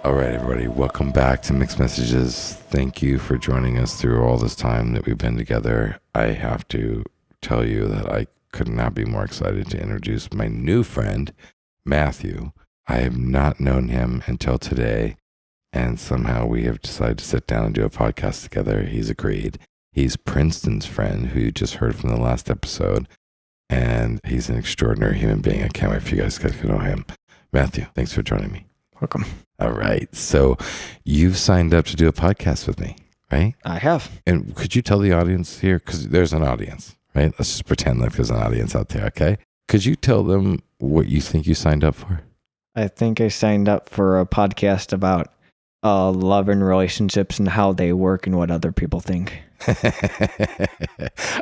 All right, everybody, welcome back to Mixed Messages. Thank you for joining us through all this time that we've been together. I have to tell you that I could not be more excited to introduce my new friend, Mathew. I have not known him until today, and somehow we have decided to sit down and do a podcast together. He's agreed. He's Princeton's friend, who you just heard from the last episode, and he's an extraordinary human being. I can't wait for you guys to know him. Mathew, thanks for joining me. Welcome. All right. So you've signed up to do a podcast with me, right? I have. And could you tell the audience here, because there's an audience, right? Let's just pretend like there's an audience out there, okay? Could you tell them what you think you signed up for? I think I signed up for a podcast about love and relationships and how they work and what other people think.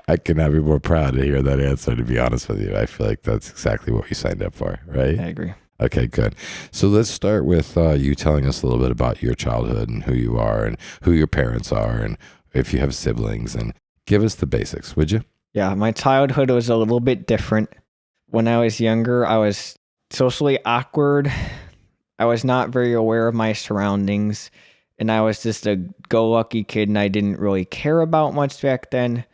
I could not be more proud to hear that answer, to be honest with you. I feel like that's exactly what you signed up for, right? I agree. Okay, good. So let's start with you telling us a little bit about your childhood and who you are and who your parents are and if you have siblings, and give us the basics, would you? Yeah, my childhood was a little bit different. When I was younger, I was socially awkward. I was not very aware of my surroundings, and I was just a go-lucky kid, and I didn't really care about much back then.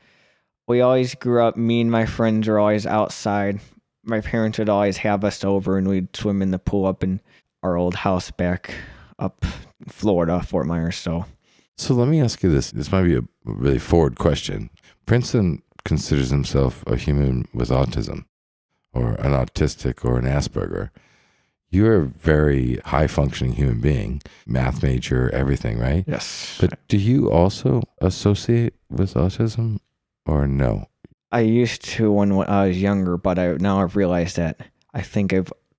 We always grew up, me and my friends were always outside. My parents would always have us over, and we'd swim in the pool up in our old house back up in Florida, Fort Myers. So let me ask you this. This might be a really forward question. Princeton considers himself a human with autism, or an autistic, or an Asperger. You're a very high-functioning human being, math major, everything, right? yes. But do you also associate with autism, or no? I used to when I was younger, but now I've realized that I think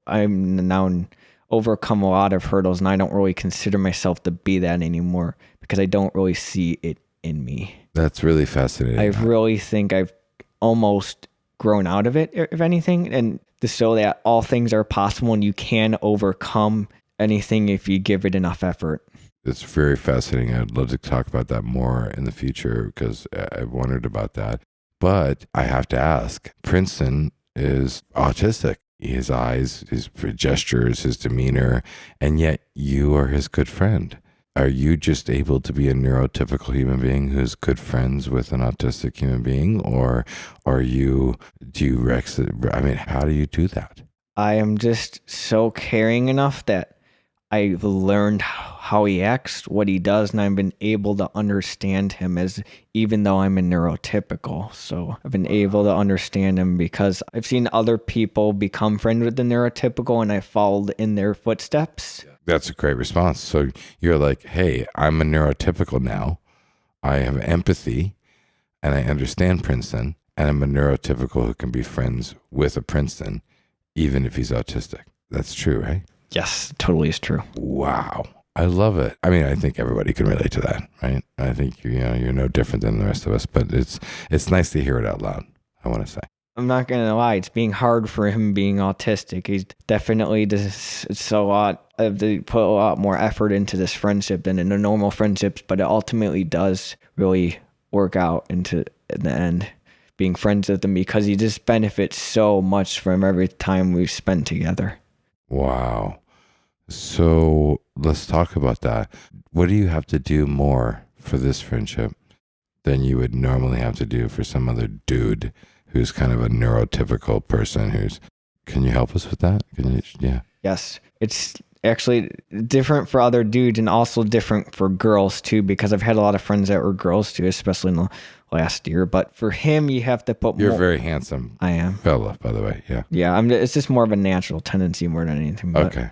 I'm now overcome a lot of hurdles, and I don't really consider myself to be that anymore because I don't really see it in me. That's really fascinating. I really think I've almost grown out of it, if anything, and to show that all things are possible and you can overcome anything if you give it enough effort. It's very fascinating. I'd love to talk about that more in the future because I've wondered about that. But I have to ask, Princeton is autistic. His eyes, his gestures, his demeanor, and yet you are his good friend. Are you just able to be a neurotypical human being who's good friends with an autistic human being? Or how do you do that? I am just so caring enough that I've learned how he acts, what he does, and I've been able to understand him even though I'm a neurotypical. So I've been able to understand him because I've seen other people become friends with the neurotypical, and I followed in their footsteps. That's a great response. So you're like, hey, I'm a neurotypical now. I have empathy and I understand Princeton, and I'm a neurotypical who can be friends with a Princeton, even if he's autistic. That's true, right? Yes, totally is true. Wow. I love it. I mean, I think everybody can relate to that, right? I think you're no different than the rest of us, but it's nice to hear it out loud, I want to say. I'm not going to lie, it's being hard for him being autistic. He's definitely they put a lot more effort into this friendship than in the normal friendships, but it ultimately does really work out in the end, being friends with him, because he just benefits so much from every time we spend together. Wow. So let's talk about that. What do you have to do more for this friendship than you would normally have to do for some other dude who's kind of a neurotypical person can you help us with that? Yeah. Yes. It's actually different for other dudes and also different for girls too, because I've had a lot of friends that were girls too, especially in the last year. But for him, you have to put You're a very handsome I am. fella, by the way. Yeah. Yeah. It's just more of a natural tendency more than anything. But, Okay.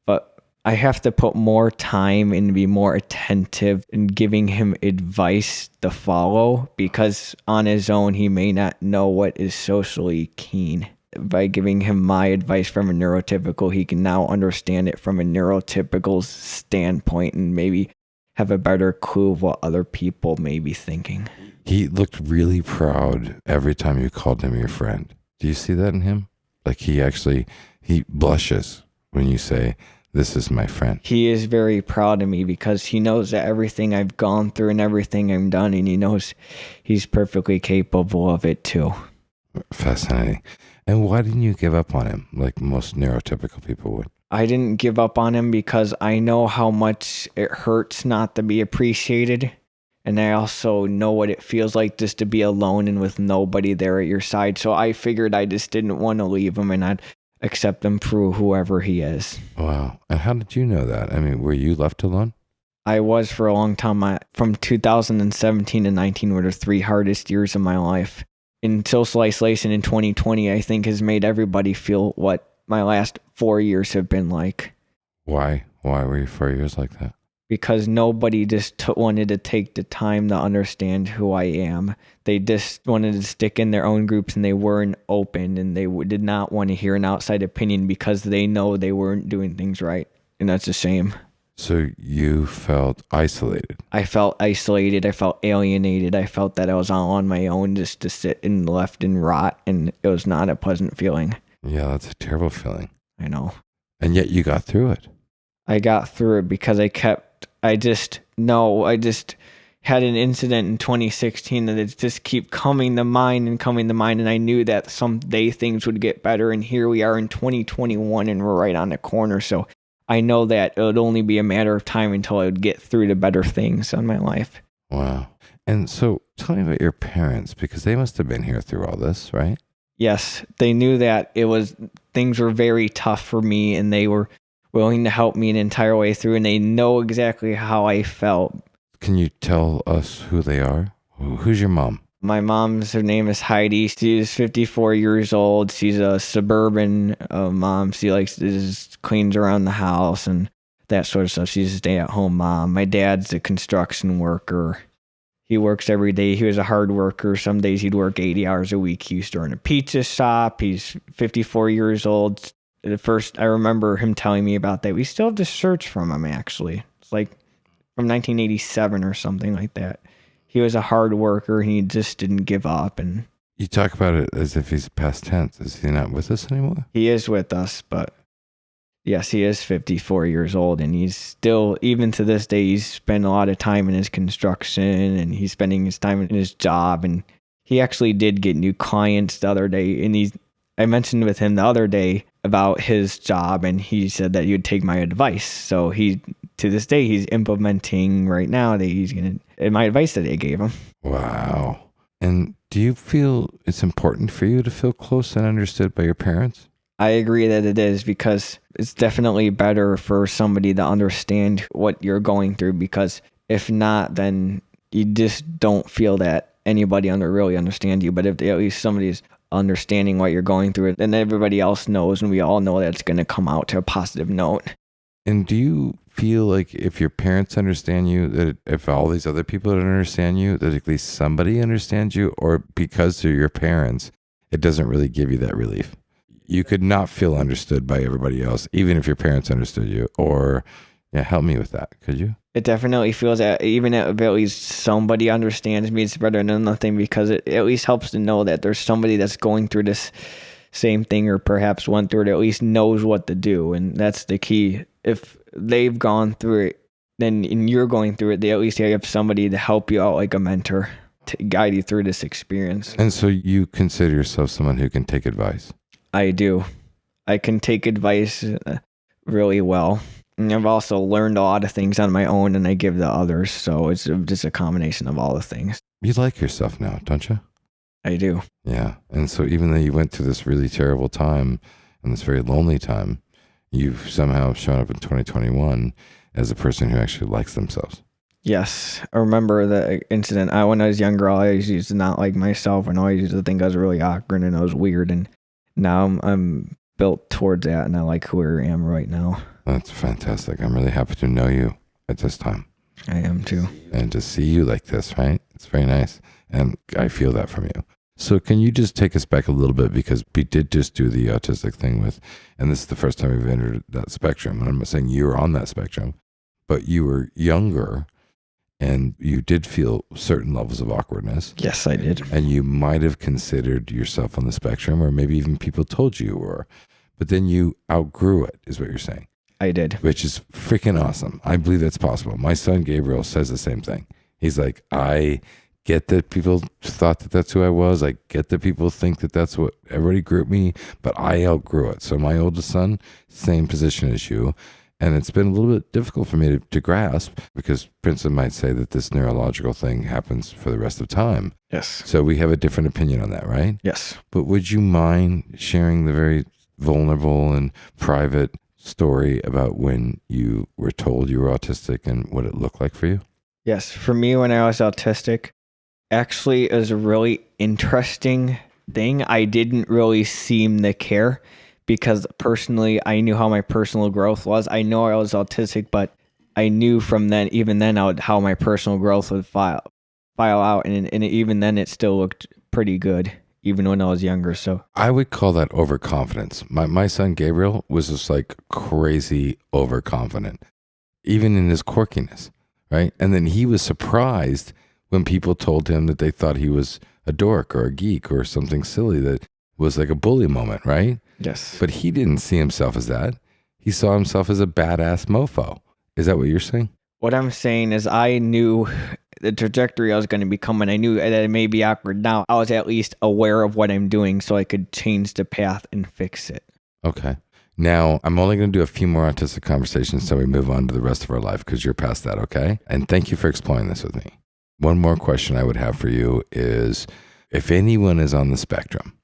But I have to put more time and be more attentive in giving him advice to follow, because on his own, he may not know what is socially keen. By giving him my advice from a neurotypical, he can now understand it from a neurotypical standpoint and maybe have a better clue of what other people may be thinking. He looked really proud every time you called him your friend. Do you see that in him? Like he blushes when you say, "This is my friend." He is very proud of me because he knows that everything I've gone through and everything I've done, and he knows he's perfectly capable of it too. Fascinating. And why didn't you give up on him like most neurotypical people would? I didn't give up on him because I know how much it hurts not to be appreciated. And I also know what it feels like just to be alone and with nobody there at your side. So I figured I just didn't want to leave him and I'd accept him for whoever he is. Wow. And how did you know that? I mean, were you left alone? I was for a long time. From 2017 to 19 were the 3 hardest years of my life. And social isolation in 2020, I think, has made everybody feel what my last 4 years have been like. Why? Why were you 4 years like that? Because nobody just wanted to take the time to understand who I am. They just wanted to stick in their own groups and they weren't open and they did not want to hear an outside opinion because they know they weren't doing things right. And that's a shame. So you felt isolated. I felt isolated. I felt alienated. I felt that I was all on my own just to sit and left and rot. And it was not a pleasant feeling. Yeah, that's a terrible feeling. I know. And yet you got through it. I got through it because I just had an incident in 2016 that it just keep coming to mind. And I knew that someday things would get better. And here we are in 2021 and we're right on the corner. So I know that it would only be a matter of time until I would get through to better things in my life. Wow. And so tell me about your parents, because they must have been here through all this, right? Yes. They knew that things were very tough for me and they were willing to help me an entire way through, and they know exactly how I felt. Can you tell us who they are? Who's your mom? My her name is Heidi. She's 54 years old. She's a suburban mom. She likes to just cleans around the house and that sort of stuff. She's a stay-at-home mom. My dad's a construction worker. He works every day. He was a hard worker. Some days he'd work 80 hours a week. He used to run a pizza shop. He's 54 years old. At first, I remember him telling me about that. We still have the shirts from him, actually. It's like from 1987 or something like that. He was a hard worker, and he just didn't give up. And you talk about it as if he's past tense. Is he not with us anymore? He is with us, but yes, he is 54 years old, and he's still, even to this day, he's spent a lot of time in his construction, and he's spending his time in his job. And he actually did get new clients the other day, and I mentioned with him the other day about his job, and he said that he would take my advice. So to this day, he's implementing right now that he's going to, my advice that I gave him. Wow. And do you feel it's important for you to feel close and understood by your parents? I agree that it is, because it's definitely better for somebody to understand what you're going through, because if not, then you just don't feel that anybody really understands you. But if at least somebody's understanding what you're going through, then everybody else knows, and we all know that it's going to come out to a positive note. And do you feel like if your parents understand you, that if all these other people don't understand you, that at least somebody understands you? Or because they're your parents, it doesn't really give you that relief? You could not feel understood by everybody else, even if your parents understood you. Or, yeah, help me with that, could you? It definitely feels that even if at least somebody understands me, it's better than nothing, because it at least helps to know that there's somebody that's going through this same thing, or perhaps went through it, at least knows what to do. And that's the key. If they've gone through it, then and you're going through it, they at least have somebody to help you out, like a mentor, to guide you through this experience. And so you consider yourself someone who can take advice? I do. I can take advice really well. And I've also learned a lot of things on my own, and I give to others. So it's just a combination of all the things. You like yourself now, don't you? I do. Yeah. And so even though you went through this really terrible time and this very lonely time, you've somehow shown up in 2021 as a person who actually likes themselves. Yes. I remember the incident. When I was younger, I always used to not like myself, and I always used to think I was really awkward and I was weird. And now I'm built towards that, and I like who I am right now. That's fantastic. I'm really happy to know you at this time. I am too. And to see you like this, right? It's very nice. And I feel that from you. So can you just take us back a little bit, because we did just do the autistic thing and this is the first time we've entered that spectrum. And I'm not saying you were on that spectrum, but you were younger and you did feel certain levels of awkwardness. Yes, I did. And you might have considered yourself on the spectrum, or maybe even people told you you were, but then you outgrew it, is what you're saying. I did. Which is freaking awesome. I believe that's possible. My son Gabriel says the same thing. He's like, I get that people thought that that's who I was. I get that people think that that's what everybody grouped me, but I outgrew it. So my oldest son, same position as you. And it's been a little bit difficult for me to grasp because Princeton might say that this neurological thing happens for the rest of time. Yes. So we have a different opinion on that, right? Yes. But would you mind sharing the very vulnerable and private story about when you were told you were autistic and what it looked like for you? Yes. For me, when I was autistic, actually, it was a really interesting thing. I didn't really seem to care because personally, I knew how my personal growth was. I know I was autistic, but I knew from then, even then, how my personal growth would file out. And even then, it still looked pretty good, even when I was younger. So I would call that overconfidence. My son Gabriel was just like crazy overconfident, even in his quirkiness, right? And then he was surprised when people told him that they thought he was a dork or a geek or something silly that was like a bully moment, right? yes. But he didn't see himself as that. He saw himself as a badass mofo. Is that what you're saying? What I'm saying is I knew the trajectory I was going to become, and I knew that it may be awkward now. I was at least aware of what I'm doing so I could change the path and fix it. Okay. Now, I'm only going to do a few more autistic conversations until we move on to the rest of our life because you're past that, okay? And thank you for exploring this with me. One more question I would have for you is if anyone is on the spectrum,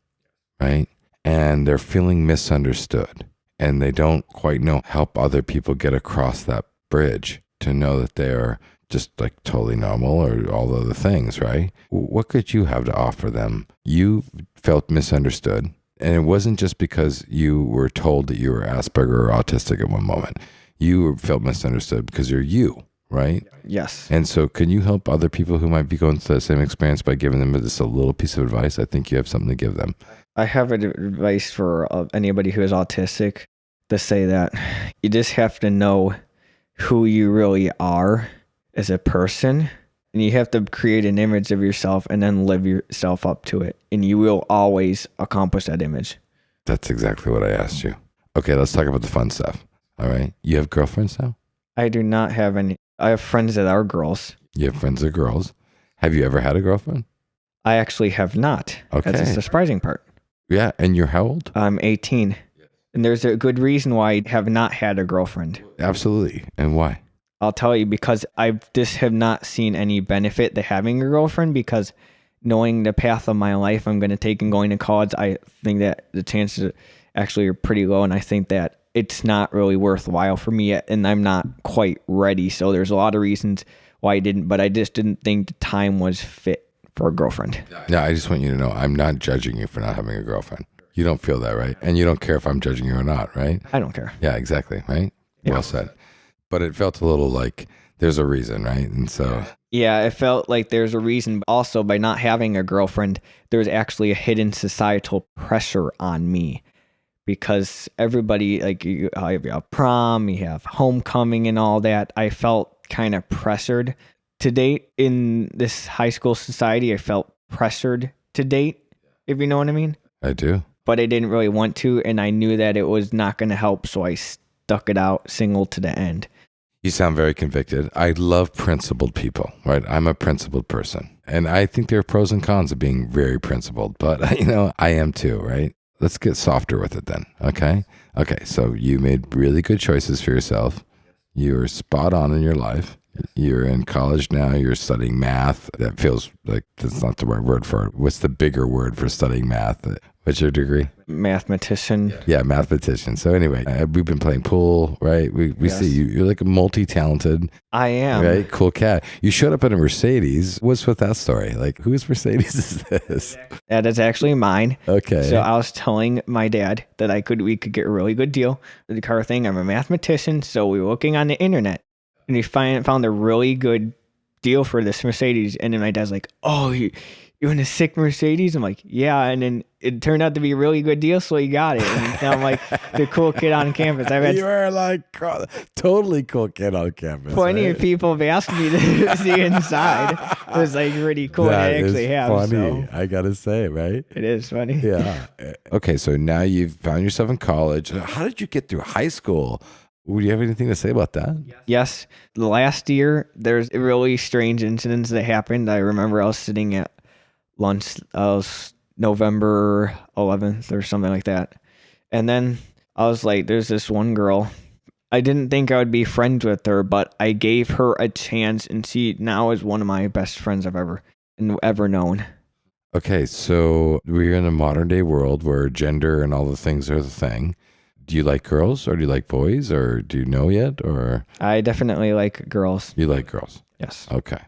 right, and they're feeling misunderstood and they don't quite know help other people get across that bridge to know that they're just like totally normal or all the other things, right? What could you have to offer them? You felt misunderstood, and it wasn't just because you were told that you were Asperger or autistic at one moment. You felt misunderstood because you're you, right? Yes. And so can you help other people who might be going through the same experience by giving them just a little piece of advice? I think you have something to give them. I have advice for anybody who is autistic to say that you just have to know who you really are as a person, and you have to create an image of yourself and then live yourself up to it, and you will always accomplish that image. That's exactly what I asked you. Okay, let's talk about the fun stuff. All right. You have girlfriends now? I do not have any. I have friends that are girls. You have friends that are girls. Have you ever had a girlfriend? I actually have not. Okay. That's the surprising part. Yeah. And you're how old? I'm 18. And there's a good reason why I have not had a girlfriend. Absolutely. And why? I'll tell you, because I just have not seen any benefit to having a girlfriend, because knowing the path of my life I'm going to take and going to college, I think that the chances actually are pretty low. And I think that it's not really worthwhile for me yet, and I'm not quite ready. So there's a lot of reasons why I didn't, but I just didn't think the time was fit for a girlfriend. Yeah, I just want you to know I'm not judging you for not having a girlfriend. You don't feel that, right? And you don't care if I'm judging you or not, right? I don't care. Yeah, exactly, right? Yeah. Well said. But it felt a little like there's a reason, right? And so... Yeah, it felt like there's a reason. Also, by not having a girlfriend, there's actually a hidden societal pressure on me. Because everybody, like, you have prom, you have homecoming and all that. I felt kind of pressured to date in this high school society. I felt pressured to date, if you know what I mean. I do. But I didn't really want to, and I knew that it was not going to help, so I stuck it out single to the end. You sound very convicted. I love principled people, right? I'm a principled person. And I think there are pros and cons of being very principled, but, I am too, right? Let's get softer with it then, okay? Okay, so you made really good choices for yourself. You were spot on in your life. You're in college now. You're studying math. That feels like that's not the right word for it. What's the bigger word for studying math? What's your degree? Mathematician. Yeah, mathematician. So anyway, we've been playing pool, right? We Yes. see you. You're like a multi-talented, I am. right? Cool cat. You showed up in a Mercedes. What's with that story? Like, whose Mercedes is this? That is actually mine. Okay. So I was telling my dad that we could get a really good deal with the car thing. I'm a mathematician, so we were looking on the internet, and we found a really good deal for this Mercedes. And then my dad's like, "Oh, you in a sick Mercedes?" I'm like, "Yeah." And then it turned out to be a really good deal, so he got it. And now I'm like the cool kid on campus. I've had You are like totally cool kid on campus. plenty right? of people have asked me to see inside. It was like pretty cool. That I actually is have. funny. So I gotta say, right? it is funny. Yeah. Okay, so now you've found yourself in college. How did you get through high school Would you have anything to say about that? Yes. The last year, there's really strange incidents that happened. I remember I was sitting at lunch. I was November 11th or something like that. And then I was like, there's this one girl. I didn't think I would be friends with her, but I gave her a chance, and she now is one of my best friends I've ever known. Okay, so we're in a modern day world where gender and all the things are the thing. Do you like girls or do you like boys or do you know yet or? I definitely like girls. You like girls? Yes. Okay.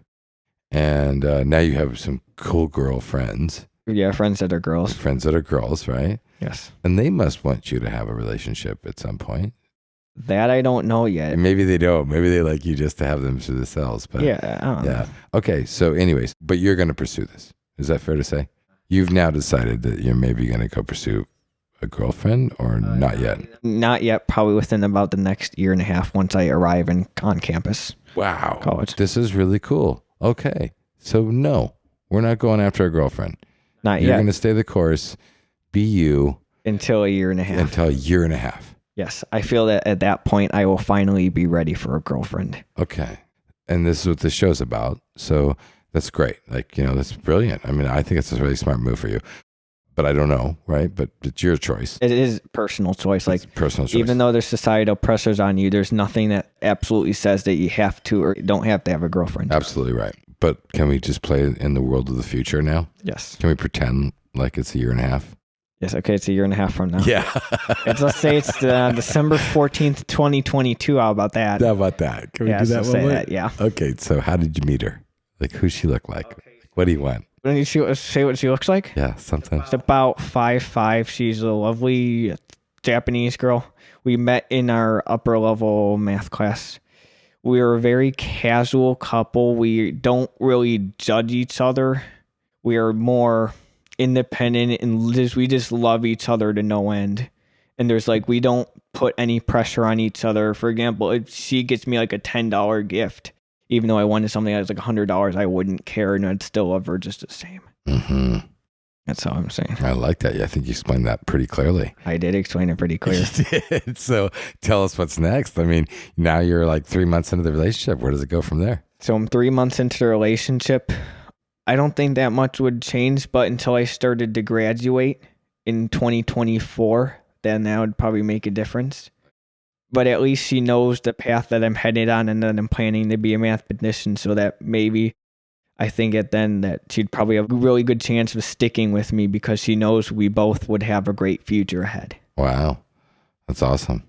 And now you have some cool girlfriends. Yeah, friends that are girls. Friends that are girls, right? Yes. And they must want you to have a relationship at some point. That I don't know yet. And maybe they don't. Maybe they like you just to have them to themselves. But yeah, I don't know. Okay, so anyways, but you're going to pursue this. Is that fair to say? You've now decided that you're maybe going to go pursue a girlfriend or not yet? Not yet. Probably within about the next year and a half once I arrive on campus. Wow. College. This is really cool. Okay. So no, we're not going after a girlfriend. Not You're yet. going to stay the course, be you. Until a year and a half. Until a year and a half. Yes. I feel that at that point I will finally be ready for a girlfriend. Okay. And this is what this show's about. So that's great. Like, that's brilliant. I mean, I think it's a really smart move for you. But I don't know, right? But it's your choice. It is personal choice. It's personal choice. Even though there's societal pressures on you, there's nothing that absolutely says that you have to or don't have to have a girlfriend. Absolutely right. But can we just play in the world of the future now? Yes. Can we pretend like it's a year and a half? Yes. Okay. It's a year and a half from now. Yeah. Let's say it's December 14th, 2022. How about that? How about that? Can we do that one? Yeah. Okay. So how did you meet her? Like, who's she look like? Okay. What do you want? When you say what she looks like? Yeah, something. She's about 5'5". She's a lovely Japanese girl. We met in our upper level math class. We were a very casual couple. We don't really judge each other. We are more independent and we just love each other to no end. And we don't put any pressure on each other. For example, if she gets me like a $10 gift, even though I wanted something that was like $100, I wouldn't care, and I'd still love her just the same. Mm-hmm. That's all I'm saying. I like that. Yeah, I think you explained that pretty clearly. I did explain it pretty clear. You did. So tell us what's next. I mean, now you're like 3 months into the relationship. Where does it go from there? So I'm 3 months into the relationship. I don't think that much would change, but until I started to graduate in 2024, then that would probably make a difference. But at least she knows the path that I'm headed on and that I'm planning to be a mathematician, so that maybe I think that she'd probably have a really good chance of sticking with me because she knows we both would have a great future ahead. Wow. That's awesome.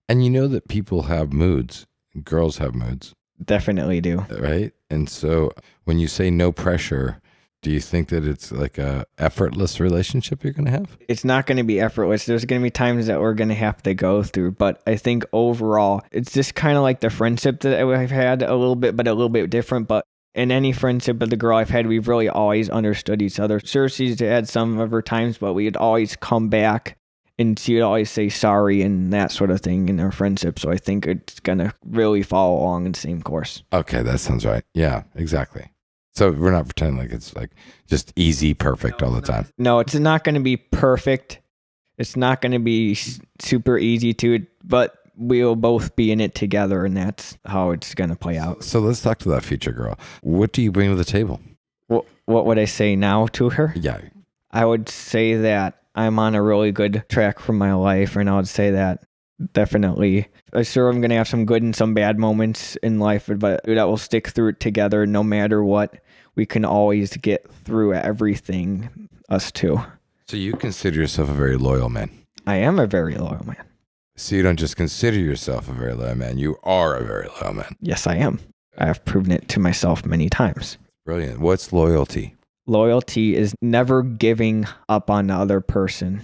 And you know that people have moods. Girls have moods. Definitely do. Right? And so when you say no pressure, do you think that it's like a effortless relationship you're going to have? It's not going to be effortless. There's going to be times that we're going to have to go through. But I think overall, it's just kind of like the friendship that I've had a little bit, but a little bit different. But in any friendship with the girl I've had, we've really always understood each other. Sure, she's had some of her times, but we'd always come back and she would always say sorry and that sort of thing in our friendship. So I think it's going to really follow along in the same course. Okay, that sounds right. Yeah, exactly. So we're not pretending like it's like just easy, perfect all the time. No, it's not going to be perfect. It's not going to be super easy but we'll both be in it together, and that's how it's going to play out. So let's talk to that future girl. What do you bring to the table? What would I say now to her? Yeah. I would say that I'm on a really good track for my life, and I would say that definitely. I'm sure I'm going to have some good and some bad moments in life, but that we'll stick through it together no matter what. We can always get through everything, us two. So you consider yourself a very loyal man? I am a very loyal man. So you don't just consider yourself a very loyal man. You are a very loyal man. Yes, I am. I have proven it to myself many times. Brilliant. What's loyalty? Loyalty is never giving up on the other person.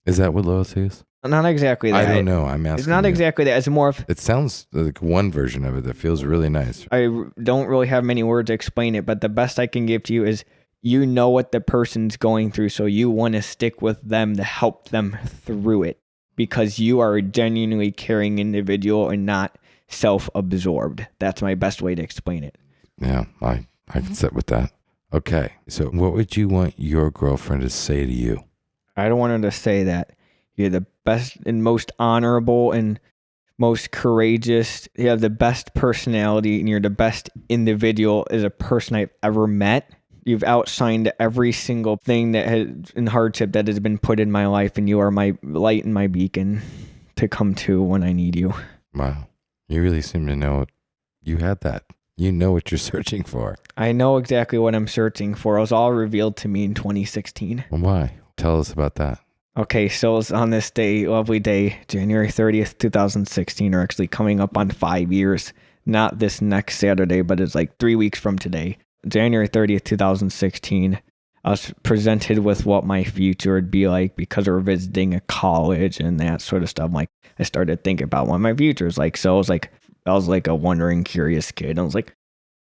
Is that what loyalty is? Not exactly that. I don't know. I'm asking. It's not exactly that. It's more of... It sounds like one version of it that feels really nice. I don't really have many words to explain it, but the best I can give to you is you know what the person's going through, so you want to stick with them to help them through it because you are a genuinely caring individual and not self-absorbed. That's my best way to explain it. Yeah, I can sit with that. Okay, so what would you want your girlfriend to say to you? I don't want her to say that you're the best and most honorable and most courageous, you have the best personality, and you're the best individual as a person I've ever met. You've outshined every single thing that has in hardship that has been put in my life, and you are my light and my beacon to come to when I need you. Wow. You really seem to know you had that. You know what you're searching for. I know exactly what I'm searching for. It was all revealed to me in 2016. Well, why? Tell us about that. Okay, so it's on this day, lovely day, January 30th, 2016, or actually coming up on 5 years. Not this next Saturday, but it's like 3 weeks from today. January 30th, 2016, I was presented with what my future would be like because we were visiting a college and that sort of stuff. Like, I started thinking about what my future is like. So I was like a wondering, curious kid. I was like,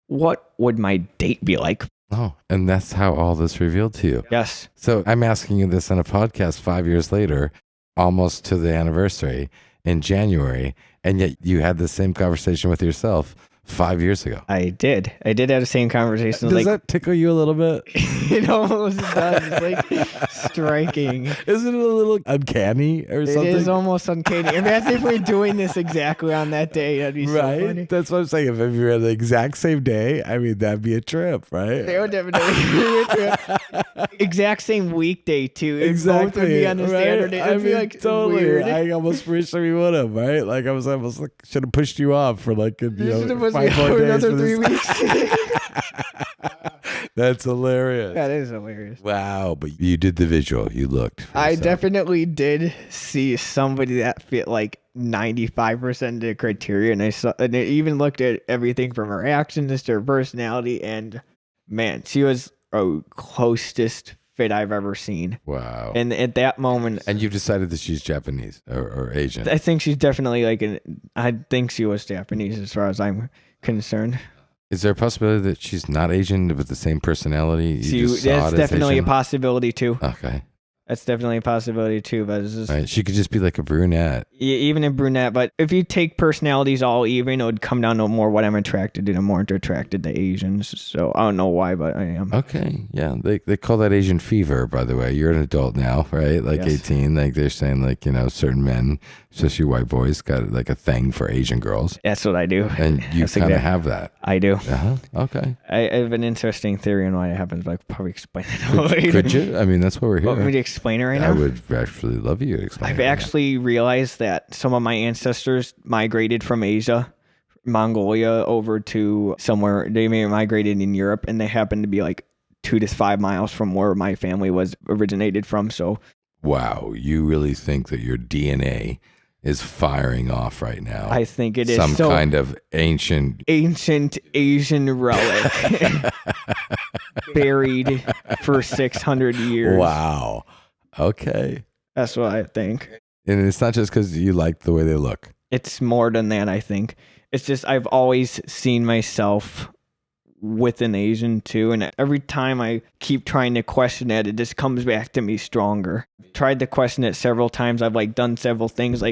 what would my date be like? Oh, and that's how all this revealed to you. Yes. So I'm asking you this on a podcast 5 years later, almost to the anniversary in January, and yet you had the same conversation with yourself 5 years ago. I did have the same conversation. Does that tickle you a little bit? It almost does. It's like striking. Isn't it a little uncanny or something? It is almost uncanny. Imagine if we're doing this exactly on that day. That'd be so funny. That's what I'm saying. If you're on the exact same day, I mean, that'd be a trip, right? They would definitely be a trip. Exact same weekday, too. Exactly. Both would be on a Saturday. I mean, like totally. weird. I almost wish we would have, right? Like, I was almost like, should have pushed you off for like, 5 more days. Another 3 weeks. That's hilarious. That is hilarious. Wow, but you did the visual. You looked. I definitely did see somebody that fit like 95% of the criteria, and I even looked at everything from her actions to her personality, and man, she was a closest fit I've ever seen. Wow. And at that moment, and you've decided that she's Japanese or Asian. I think she's definitely I think she was Japanese as far as I'm concerned. Is there a possibility that she's not Asian with the same personality? That's definitely a possibility too. Okay. That's definitely a possibility too, but it's just, right. She could just be like a brunette. Even a brunette, but if you take personalities all even, it would come down to more what I'm attracted to. I'm more attracted to Asians, so I don't know why, but I am. Okay, yeah, they call that Asian fever, by the way. You're an adult now, right? Like Yes. 18, like they're saying like, certain men, especially white boys, got like a thing for Asian girls. That's what I do. And you kind of have that. I do. Uh-huh. Okay. I have an interesting theory on why it happens, but I could probably explain it later. Could you? I mean, that's what we're here. Want me to explain it right now? I would actually love you to explain I've it. actually realized that some of my ancestors migrated from Asia, Mongolia, over to somewhere. They may have migrated in Europe, and they happened to be like 2 to 5 miles from where my family was originated from. So, wow, you really think that your DNA is firing off right now? I think it is some kind of ancient Asian relic buried for 600 years. Wow. Okay. That's what I think. And it's not just because you like the way they look. It's more than that, I think. It's just I've always seen myself with an Asian too, and every time I keep trying to question it, it just comes back to me stronger. Tried to question it several times. I've done several things.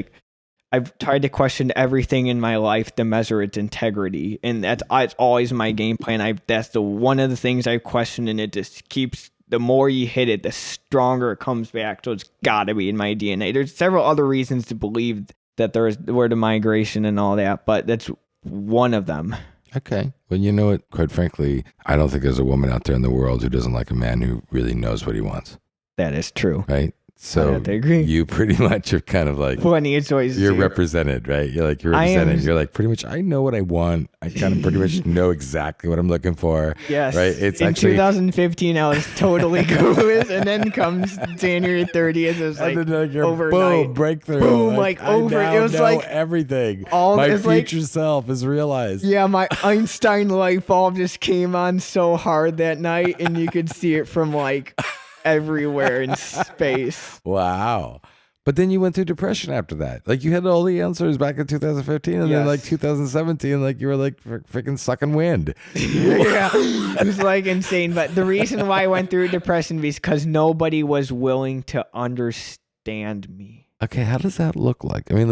I've tried to question everything in my life to measure its integrity, and it's always my game plan. That's one of the things I question, and it just keeps. The more you hit it, the stronger it comes back. So it's got to be in my DNA. There's several other reasons to believe that there's word of migration and all that, but that's one of them. Okay. Well, you know what? Quite frankly, I don't think there's a woman out there in the world who doesn't like a man who really knows what he wants. That is true. Right? So I have to agree. You pretty much are kind of like plenty of choices. You're represented, right? You're represented. You're like pretty much. I know what I want. I kind of pretty much know exactly what I'm looking for. Yes. Right. It's in actually 2015. I was totally clueless, and then comes January 30th. It was like overnight. Boom, breakthrough. Boom, like over. I now it was know like everything. All my future self is realized. Yeah, my Einstein light bulb just came on so hard that night, and you could see it from like everywhere in space. Wow. But then you went through depression after that. Like you had all the answers back in 2015, and then like 2017, like you were like freaking sucking wind. Yeah, it was like insane. But the reason why I went through depression was because nobody was willing to understand me. Okay, how does that look like? I mean,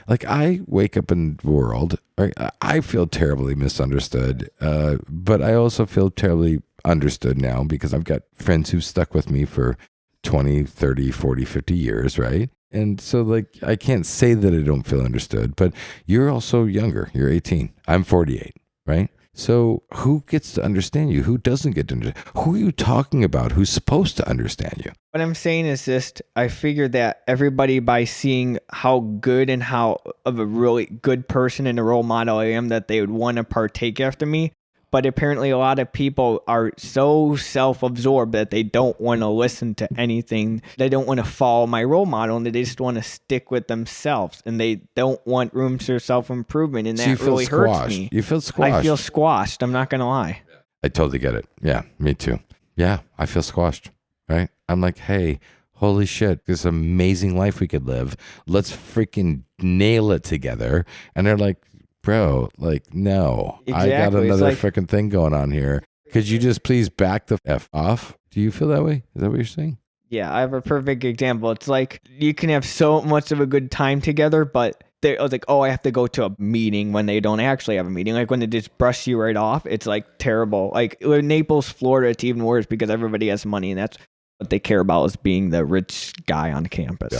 like I wake up in the world, right? I feel terribly misunderstood, but I also feel terribly understood now because I've got friends who've stuck with me for 20, 30, 40, 50 years, right? And so, like, I can't say that I don't feel understood, but you're also younger. You're 18. I'm 48, right? So who gets to understand you? Who doesn't get to understand? Who are you talking about? Who's supposed to understand you? What I'm saying is just, I figured that everybody, by seeing how good and how of a really good person and a role model I am, that they would want to partake after me. But apparently a lot of people are so self-absorbed that they don't want to listen to anything. They don't want to follow my role model, and they just want to stick with themselves. And they don't want room for self-improvement, and that really hurts me. You feel squashed. I feel squashed. I'm not going to lie. I totally get it. Yeah, me too. Yeah, I feel squashed, right? I'm like, hey, holy shit, this amazing life we could live. Let's freaking nail it together. And they're like, bro, like, no, Exactly. I got another like, freaking thing going on here. Could you just please back the F off? Do you feel that way? Is that what you're saying? Yeah, I have a perfect example. It's like you can have so much of a good time together, but they're like, oh, I have to go to a meeting when they don't actually have a meeting. Like when they just brush you right off, it's like terrible. Like in Naples, Florida, it's even worse because everybody has money, and that's what they care about, is being the rich guy on campus.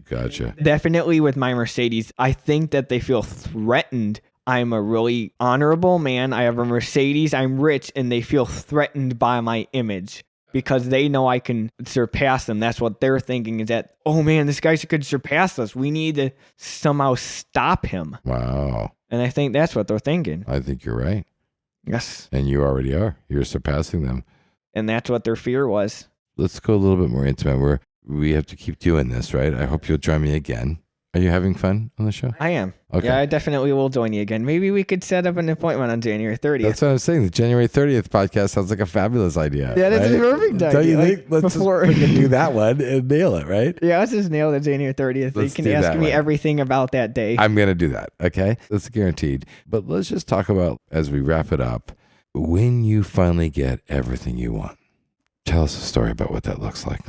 Gotcha. Definitely with my Mercedes, I think that they feel threatened. I'm a really honorable man. I have a Mercedes. I'm rich, and they feel threatened by my image because they know I can surpass them. That's what they're thinking, is that, oh man, this guy could surpass us. We need to somehow stop him. Wow. And I think that's what they're thinking. I think you're right. Yes. And you already are. You're surpassing them. And that's what their fear was. Let's go a little bit more intimate. We have to keep doing this, right? I hope you'll join me again. Are you having fun on the show? I am. Okay. Yeah, I definitely will join you again. Maybe we could set up an appointment on January 30th. That's what I'm saying. The January 30th podcast sounds like a fabulous idea. Yeah, that's right? a perfect idea. Don't you think? Like, Let's just freaking do that one and nail it, right? Yeah, let's just nail the January 30th. Let's You do can ask that me one. everything about that day. I'm going to do that, okay? That's guaranteed. But let's just talk about, as we wrap it up, when you finally get everything you want. Tell us a story about what that looks like.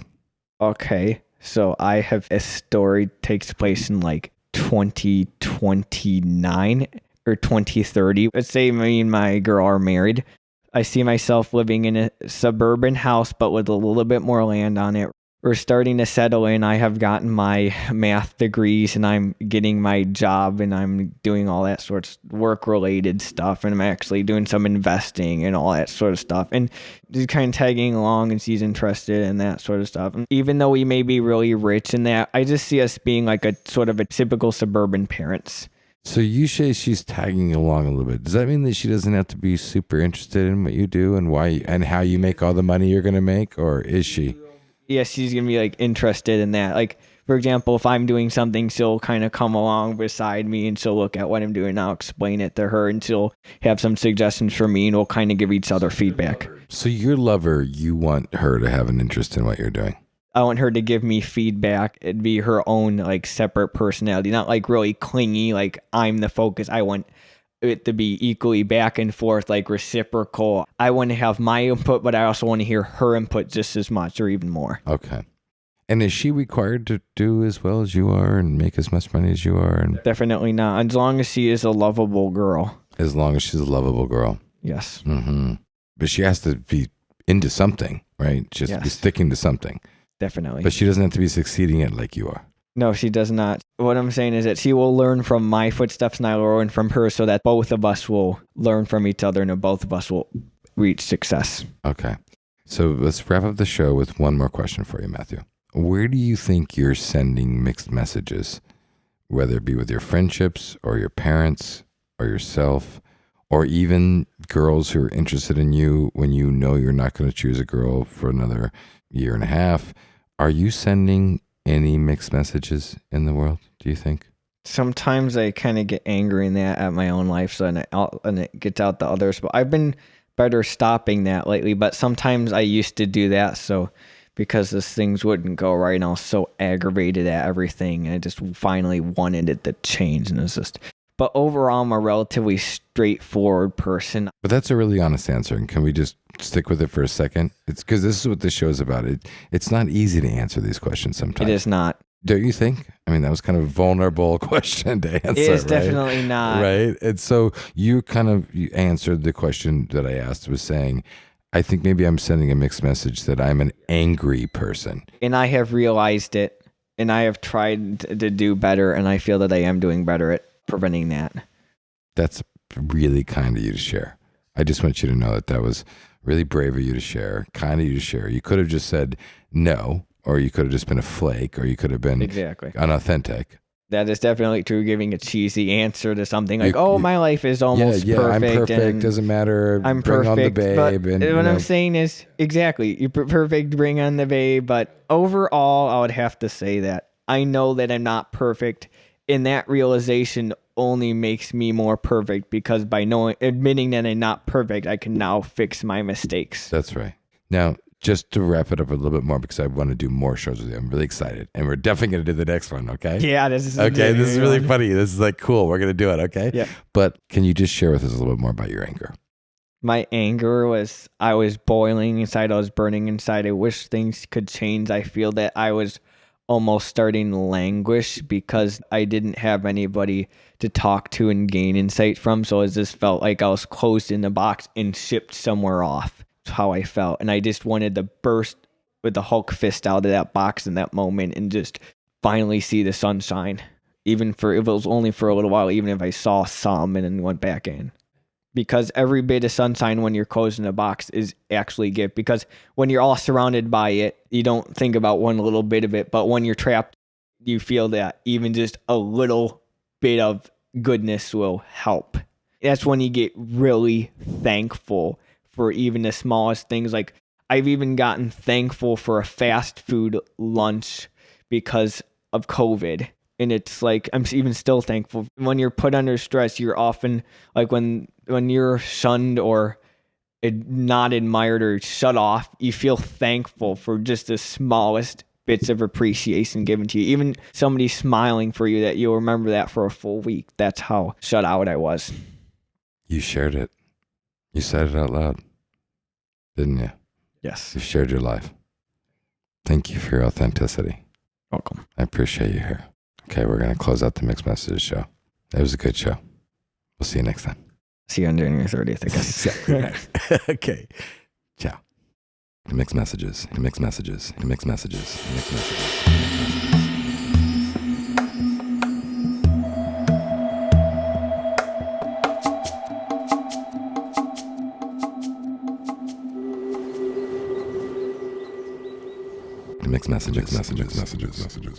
Okay, so I have a story takes place in like 2029 or 2030. Let's say me and my girl are married. I see myself living in a suburban house, but with a little bit more land on it. We're starting to settle in. I have gotten my math degrees, and I'm getting my job, and I'm doing all that sorts of work-related stuff, and I'm actually doing some investing and all that sort of stuff, and just kind of tagging along, and she's interested in that sort of stuff. And even though we may be really rich in that, I just see us being like a sort of a typical suburban parents. So you say she's tagging along a little bit. Does that mean that she doesn't have to be super interested in what you do and why and how you make all the money you're going to make, or is she? Yeah, she's going to be like interested in that. Like, for example, if I'm doing something, she'll kind of come along beside me and she'll look at what I'm doing, and I'll explain it to her, and she'll have some suggestions for me, and we'll kind of give each other feedback. So your lover, you want her to have an interest in what you're doing? I want her to give me feedback. It'd be her own like separate personality, not like really clingy, like I'm the focus. I want it to be equally back and forth, like reciprocal. I want to have my input, but I also want to hear her input just as much or even more. Okay. And is she required to do as well as you are and make as much money as you are? And Definitely not. As long as she is a lovable girl. as long as she's a lovable girl. Yes. Mm-hmm. But she has to be into something, right? She has to be Yes. sticking to something. Definitely. But she doesn't have to be succeeding at like you are. No, she does not. What I'm saying is that she will learn from my footsteps, and I will learn from her, so that both of us will learn from each other, and both of us will reach success. Okay. So let's wrap up the show with one more question for you, Matthew. Where do you think you're sending mixed messages, whether it be with your friendships or your parents or yourself, or even girls who are interested in you when you know you're not going to choose a girl for another year and a half? Are you sending any mixed messages in the world, do you think? Sometimes I kind of get angry in that at my own life, so and it gets out to others. But I've been better stopping that lately. But sometimes I used to do that, so because those things wouldn't go right, and I was so aggravated at everything, and I just finally wanted it to change, and it's just. But overall, I'm a relatively straightforward person. But that's a really honest answer. And can we just stick with it for a second? It's because this is what this show's about. It's not easy to answer these questions sometimes. It is not. Don't you think? I mean, that was kind of a vulnerable question to answer. It is right? definitely not. Right. And so you answered the question that I asked, was saying, I think maybe I'm sending a mixed message that I'm an angry person. And I have realized it. And I have tried to do better, and I feel that I am doing better at preventing that. That's really kind of you to share. I just want you to know that that was really brave of you to share, kind of you to share. You could have just said no, or you could have just been a flake, or you could have been Exactly. unauthentic. That is definitely true, giving a cheesy answer to something like, my life is almost perfect. I'm perfect. And doesn't matter. I'm bring perfect. on the babe. But And, what I'm saying is, exactly, you're perfect, bring on the babe. But overall, I would have to say that I know that I'm not perfect. And that realization only makes me more perfect, because by admitting that I'm not perfect, I can now fix my mistakes. That's right. Now, just to wrap it up a little bit more, because I want to do more shows with you. I'm really excited. And we're definitely going to do the next one, okay? Yeah, this is okay. This is really funny. This is like cool. We're going to do it, okay? Yeah. But can you just share with us a little bit more about your anger? My anger was, I was boiling inside. I was burning inside. I wish things could change. I feel that I was almost starting to languish because I didn't have anybody to talk to and gain insight from. So it just felt like I was closed in the box and shipped somewhere off. That's how I felt. And I just wanted to burst with the Hulk fist out of that box in that moment and just finally see the sunshine. Even if it was only for a little while, even if I saw some and then went back in. Because every bit of sunshine when you're closed in a box is actually a gift. Because when you're all surrounded by it, you don't think about one little bit of it. But when you're trapped, you feel that even just a little bit of goodness will help. That's when you get really thankful for even the smallest things. Like, I've even gotten thankful for a fast food lunch because of COVID. And it's like, I'm even still thankful. When you're put under stress, you're often like, when you're shunned or not admired or shut off, you feel thankful for just the smallest bits of appreciation given to you. Even somebody smiling for you, that you'll remember that for a full week. That's how shut out I was. You shared it. You said it out loud, didn't you? Yes. You shared your life. Thank you for your authenticity. Welcome. I appreciate you here. Okay, we're going to close out the Mixed Messages show. It was a good show. We'll see you next time. See you on January 30th, I guess. Okay. Ciao. Mixed Messages. Mixed Messages. Mixed Messages. Mixed Messages. Mixed messages.